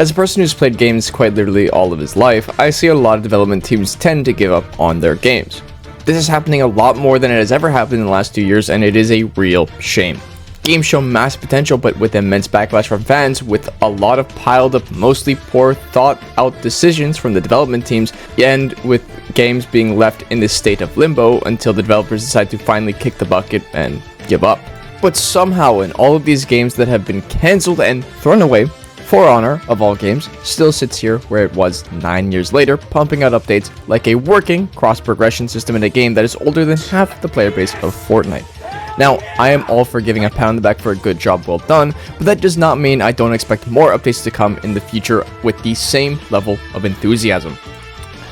As a person who's played games quite literally all of his life, I see a lot of development teams tend to give up on their games. This is happening a lot more than it has ever happened in the last 2 years, and it is a real shame. Games show massive potential, but with immense backlash from fans, with a lot of piled up, mostly poor, thought out decisions from the development teams, and with games being left in this state of limbo until the developers decide to finally kick the bucket and give up. But somehow in all of these games that have been cancelled and thrown away, For Honor, of all games, still sits here where it was 9 years later, pumping out updates like a working cross-progression system in a game that is older than half the player base of Fortnite. Now, I am all for giving a pat on the back for a good job well done, but that does not mean I don't expect more updates to come in the future with the same level of enthusiasm.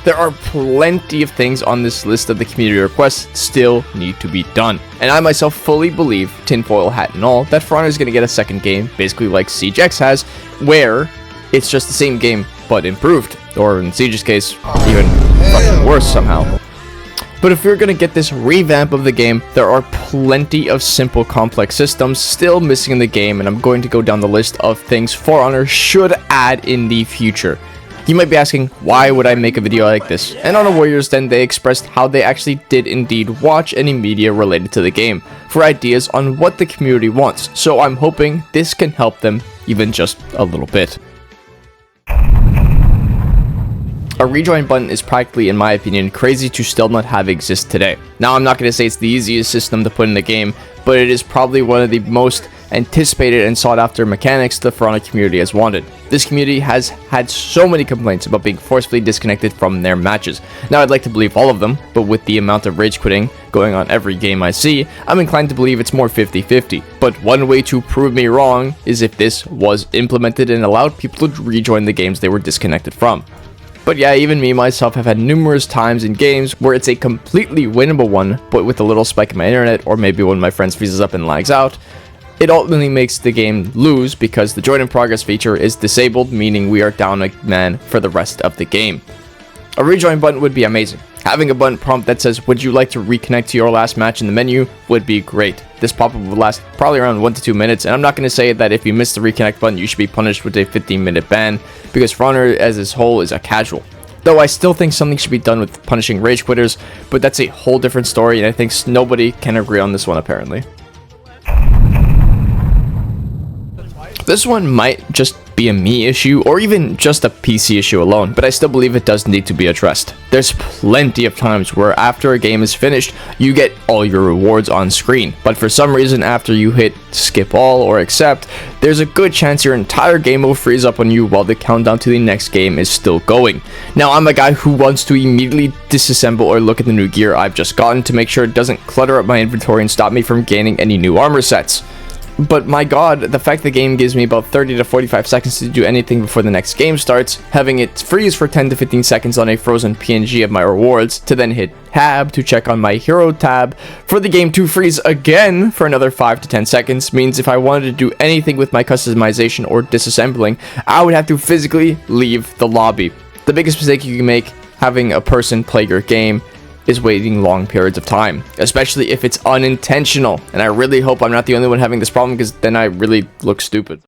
There are plenty of things on this list of the community requests still need to be done, and I myself fully believe, tinfoil hat and all, that For Honor is going to get a second game, basically like Siege X has, where it's just the same game but improved, or in Siege's case, even fucking worse somehow. But if you're going to get this revamp of the game, there are plenty of simple complex systems still missing in the game, and I'm going to go down the list of things For Honor should add in the future. You might be asking, why would I make a video like this? And on a Warriors Den, they expressed how they actually did indeed watch any media related to the game for ideas on what the community wants, so I'm hoping this can help them even just a little bit. A rejoin button is practically, in my opinion, crazy to still not have exist today. Now, I'm not going to say it's the easiest system to put in the game, but it is probably one of the most anticipated and sought after mechanics the For Honor community has wanted. This community has had so many complaints about being forcefully disconnected from their matches. Now, I'd like to believe all of them, but with the amount of rage quitting going on every game I see, I'm inclined to believe it's more 50-50. But one way to prove me wrong is if this was implemented and allowed people to rejoin the games they were disconnected from. But yeah, even me myself have had numerous times in games where it's a completely winnable one, but with a little spike in my internet, or maybe when my friend freezes up and lags out, it ultimately makes the game lose because the join in progress feature is disabled, meaning we are down a man for the rest of the game. A rejoin button would be amazing. Having a button prompt that says, would you like to reconnect to your last match in the menu, would be great. This pop-up would last probably around 1 to 2 minutes, and I'm not going to say that if you miss the reconnect button, you should be punished with a 15-minute ban, because For Honor as a whole is a casual. Though I still think something should be done with punishing rage quitters, but that's a whole different story, and I think nobody can agree on this one apparently. This one might just be a me issue, or even just a PC issue alone, but I still believe it does need to be addressed. There's plenty of times where after a game is finished, you get all your rewards on screen, but for some reason after you hit skip all or accept, there's a good chance your entire game will freeze up on you while the countdown to the next game is still going. Now, I'm a guy who wants to immediately disassemble or look at the new gear I've just gotten to make sure it doesn't clutter up my inventory and stop me from gaining any new armor sets. But my god, the fact the game gives me about 30 to 45 seconds to do anything before the next game starts, having it freeze for 10 to 15 seconds on a frozen PNG of my rewards, to then hit tab to check on my hero tab, for the game to freeze again for another 5 to 10 seconds, means if I wanted to do anything with my customization or disassembling, I would have to physically leave the lobby. The biggest mistake you can make having a person play your game is waiting long periods of time, especially if it's unintentional, and I really hope I'm not the only one having this problem, because then I really look stupid.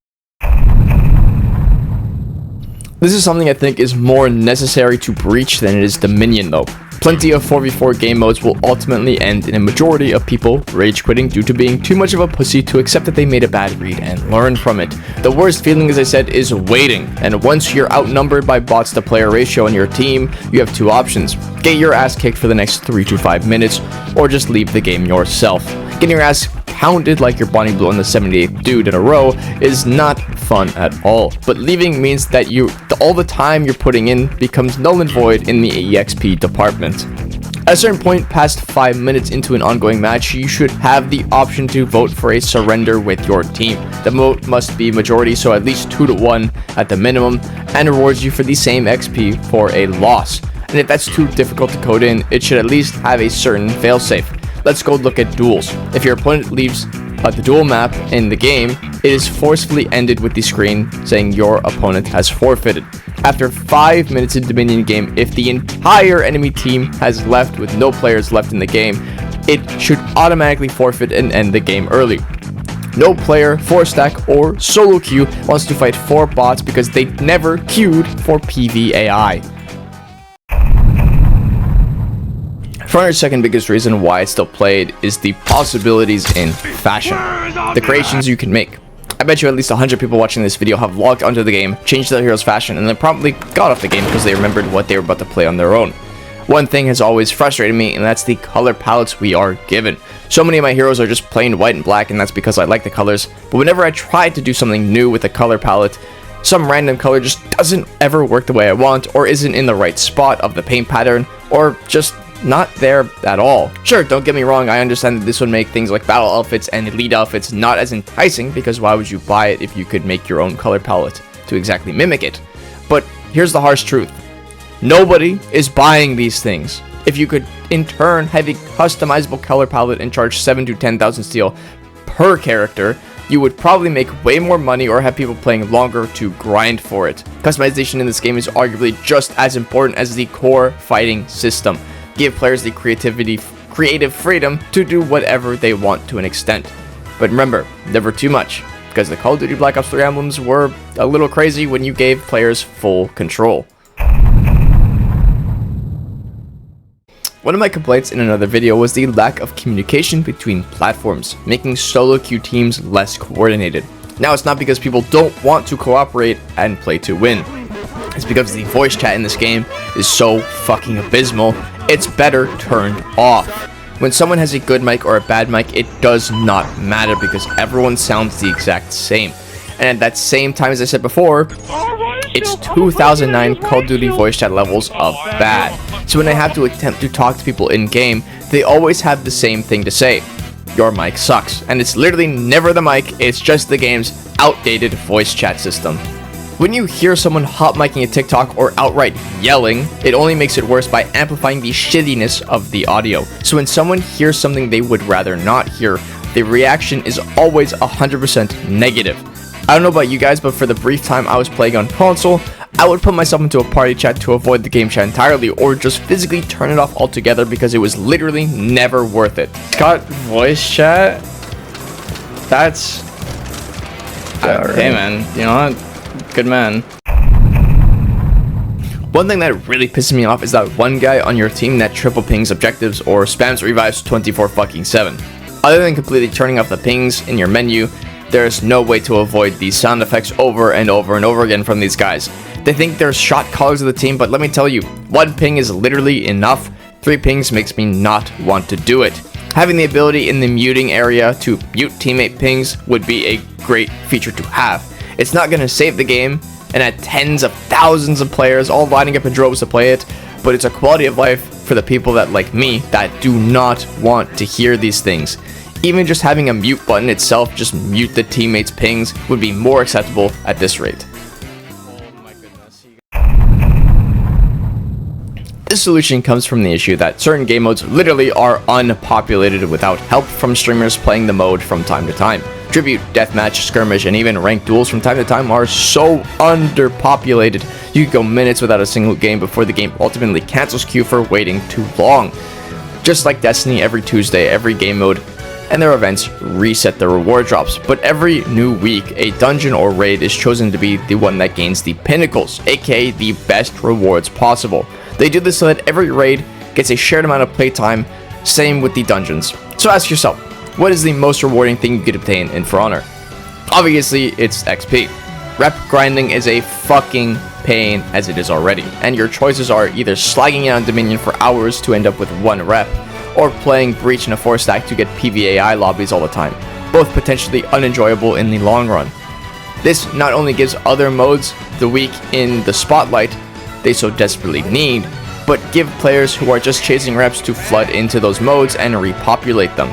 This is something I think is more necessary to breach than it is Dominion though. Plenty of 4v4 game modes will ultimately end in a majority of people rage quitting due to being too much of a pussy to accept that they made a bad read and learn from it. The worst feeling, as I said, is waiting, and once you're outnumbered by bots to player ratio on your team, you have two options: get your ass kicked for the next 3 to 5 minutes, or just leave the game yourself. Getting your ass pounded like your Bonnie Blue on the 78th dude in a row is not fun at all, but leaving means that all the time you're putting in becomes null and void in the EXP department. At a certain point past 5 minutes into an ongoing match, you should have the option to vote for a surrender with your team. The vote must be majority, so at least 2 to 1 at the minimum, and rewards you for the same XP for a loss. And if that's too difficult to code in, it should at least have a certain failsafe. Let's go look at duels. If your opponent leaves the duel map in the game, it is forcefully ended with the screen saying your opponent has forfeited. After 5 minutes in Dominion game, if the entire enemy team has left with no players left in the game, it should automatically forfeit and end the game early. No player, 4-stack, or solo queue wants to fight 4 bots because they never queued for PvAI. For Honor's second biggest reason why it's still played is the possibilities in fashion, the creations you can make. I bet you at least 100 people watching this video have logged onto the game, changed their hero's fashion, and then promptly got off the game because they remembered what they were about to play on their own. One thing has always frustrated me, and that's the color palettes we are given. So many of my heroes are just plain white and black, and that's because I like the colors, but whenever I try to do something new with a color palette, some random color just doesn't ever work the way I want, or isn't in the right spot of the paint pattern, or just not there at all. Sure, don't get me wrong, I understand that this would make things like battle outfits and elite outfits not as enticing, because why would you buy it if you could make your own color palette to exactly mimic it? But here's the harsh truth. Nobody is buying these things. If you could in turn have a customizable color palette and charge 7 to 10,000 steel per character, you would probably make way more money or have people playing longer to grind for it. Customization in this game is arguably just as important as the core fighting system. Give players the creative freedom to do whatever they want to an extent. But remember, never too much, because the Call of Duty Black Ops 3 emblems were a little crazy when you gave players full control. One of my complaints in another video was the lack of communication between platforms, making solo queue teams less coordinated. Now it's not because people don't want to cooperate and play to win. It's because the voice chat in this game is so fucking abysmal, it's better turned off. When someone has a good mic or a bad mic, it does not matter because everyone sounds the exact same. And at that same time, as I said before, it's 2009 Call of Duty voice chat levels of bad. So when I have to attempt to talk to people in game, they always have the same thing to say. Your mic sucks. And it's literally never the mic, it's just the game's outdated voice chat system. When you hear someone hot micing a TikTok or outright yelling, it only makes it worse by amplifying the shittiness of the audio. So when someone hears something they would rather not hear, the reaction is always 100% negative. I don't know about you guys, but for the brief time I was playing on console, I would put myself into a party chat to avoid the game chat entirely, or just physically turn it off altogether because it was literally never worth it. Got voice chat? That's... Hey man, you know what? Good man. One thing that really pisses me off is that one guy on your team that triple pings objectives or spams revives 24/7. Other than completely turning off the pings in your menu, there is no way to avoid these sound effects over and over and over again from these guys. They think they're shot callers of the team, but let me tell you, 1 ping is literally enough. 3 pings makes me not want to do it. Having the ability in the muting area to mute teammate pings would be a great feature to have. It's not going to save the game, and at tens of thousands of players all lining up in droves to play it, but it's a quality of life for the people that, like me, that do not want to hear these things. Even just having a mute button itself, just mute the teammates' pings, would be more acceptable at this rate. Oh my goodness. This solution comes from the issue that certain game modes literally are unpopulated without help from streamers playing the mode from time to time. Tribute, deathmatch, skirmish, and even ranked duels from time to time are so underpopulated, you could go minutes without a single game before the game ultimately cancels queue for waiting too long. Just like Destiny, every Tuesday, every game mode and their events reset the reward drops, but every new week, a dungeon or raid is chosen to be the one that gains the pinnacles, aka the best rewards possible. They do this so that every raid gets a shared amount of playtime, same with the dungeons. So ask yourself, what is the most rewarding thing you could obtain in For Honor? Obviously, it's XP. Rep grinding is a fucking pain as it is already, and your choices are either slagging it on Dominion for hours to end up with 1 rep, or playing Breach in a 4-stack to get PvAI lobbies all the time, both potentially unenjoyable in the long run. This not only gives other modes the weak in the spotlight they so desperately need, but give players who are just chasing reps to flood into those modes and repopulate them.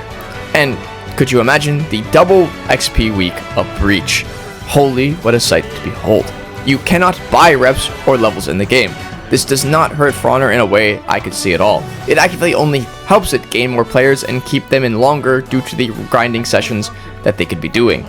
And could you imagine the double XP week of Breach? Holy, what a sight to behold. You cannot buy reps or levels in the game. This does not hurt For Honor in a way I could see at all. It actively only helps it gain more players and keep them in longer due to the grinding sessions that they could be doing.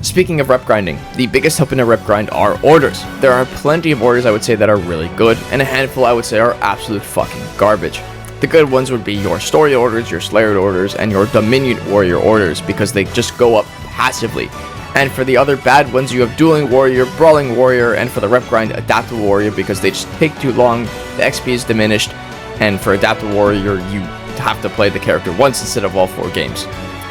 Speaking of rep grinding, the biggest help in a rep grind are orders. There are plenty of orders I would say that are really good, and a handful I would say are absolute fucking garbage. The good ones would be your story orders, your Slayer orders, and your Dominion Warrior orders, because they just go up passively. And for the other bad ones, you have Dueling Warrior, Brawling Warrior, and for the rep grind, Adaptive Warrior, because they just take too long, the XP is diminished, and for Adaptive Warrior, you have to play the character once instead of all 4 games.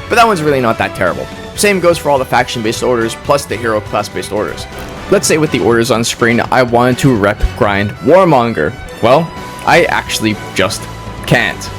But that one's really not that terrible. Same goes for all the faction-based orders, plus the hero class-based orders. Let's say with the orders on screen, I wanted to rep grind Warmonger. Well, I actually just can't.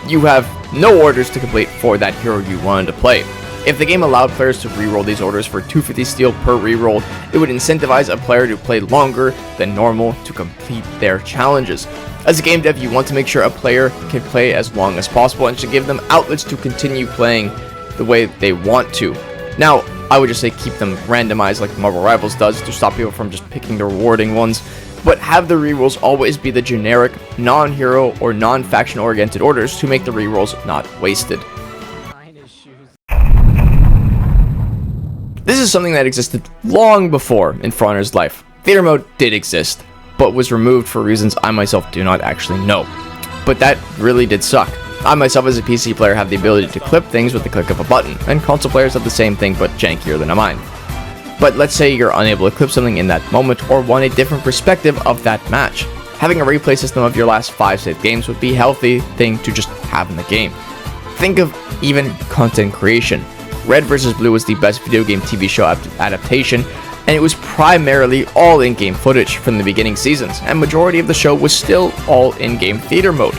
You have no orders to complete for that hero you wanted to play. If the game allowed players to reroll these orders for 250 steel per reroll, it would incentivize a player to play longer than normal to complete their challenges. As a game dev, you want to make sure a player can play as long as possible and should give them outlets to continue playing the way they want to. Now, I would just say keep them randomized like Marvel Rivals does to stop people from just picking the rewarding ones, but have the rerolls always be the generic, non-hero or non-faction oriented orders to make the rerolls not wasted. This is something that existed long before in For Honor's life. Theater mode did exist, but was removed for reasons I myself do not actually know. But that really did suck. I myself as a PC player have the ability to clip things with the click of a button, and console players have the same thing but jankier than mine. But let's say you're unable to clip something in that moment or want a different perspective of that match. Having a replay system of your last 5 saved games would be a healthy thing to just have in the game. Think of even content creation. Red vs. Blue was the best video game TV show adaptation, and it was primarily all in-game footage from the beginning seasons, and majority of the show was still all in-game theater mode.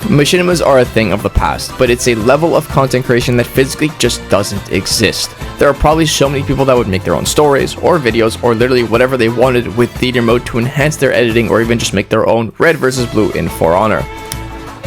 Machinimas are a thing of the past, but it's a level of content creation that physically just doesn't exist. There are probably so many people that would make their own stories, or videos, or literally whatever they wanted with theater mode to enhance their editing, or even just make their own Red vs. Blue in For Honor.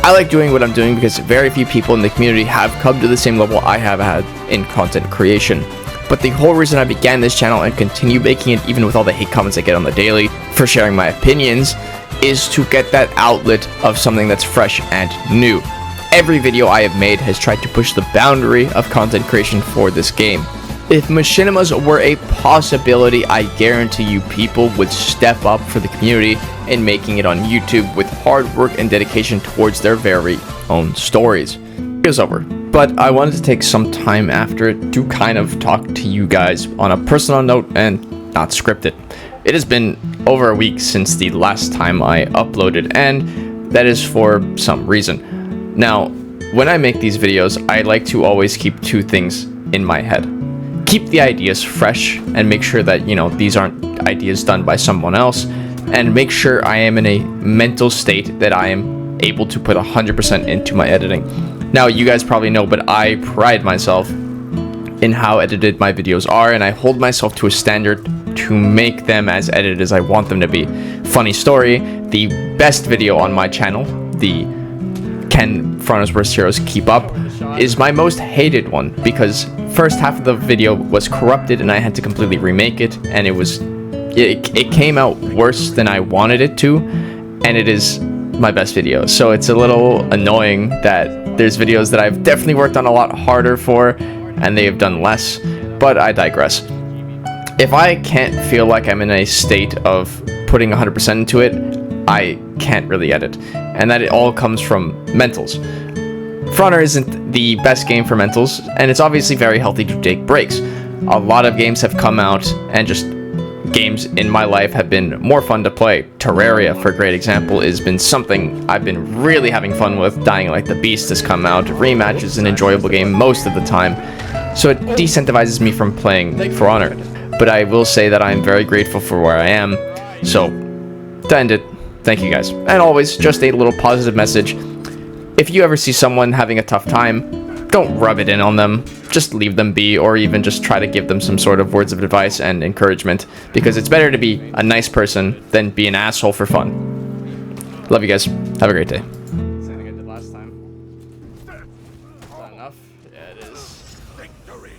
I like doing what I'm doing because very few people in the community have come to the same level I have had in content creation. But the whole reason I began this channel and continue making it even with all the hate comments I get on the daily for sharing my opinions is to get that outlet of something that's fresh and new. Every video I have made has tried to push the boundary of content creation for this game. If machinimas were a possibility, I guarantee you people would step up for the community in making it on YouTube with hard work and dedication towards their very own stories. Video's over, but I wanted to take some time after it to kind of talk to you guys on a personal note and not scripted. It has been over a week since the last time I uploaded, and that is for some reason. Now, when I make these videos, I like to always keep 2 things in my head. Keep the ideas fresh and make sure that, these aren't ideas done by someone else, and make sure I am in a mental state that I am able to put 100% into my editing. Now, you guys probably know, but I pride myself in how edited my videos are, and I hold myself to a standard to make them as edited as I want them to be. Funny story, the best video on my channel, the Can For Honor's Worst Heroes Keep Up, is my most hated one because first half of the video was corrupted and I had to completely remake it, and it came out worse than I wanted it to, and it is my best video. So it's a little annoying that there's videos that I've definitely worked on a lot harder for and they have done less, but I digress. If I can't feel like I'm in a state of putting 100% into it, I can't really edit, and that it all comes from mentals. For Honor isn't the best game for mentals, and it's obviously very healthy to take breaks. A lot of games have come out, and just games in my life have been more fun to play. Terraria, for a great example, has been something I've been really having fun with. Dying Like the Beast has come out. Rematch is an enjoyable game most of the time, so it decentivizes me from playing For Honor. But I will say that I'm very grateful for where I am. So, to end it, thank you guys. And always, just a little positive message. If you ever see someone having a tough time, don't rub it in on them. Just leave them be, or even just try to give them some sort of words of advice and encouragement, because it's better to be a nice person than be an asshole for fun. Love you guys. Have a great day. Same thing I did last time. Is that enough? Yeah, it is. Victory.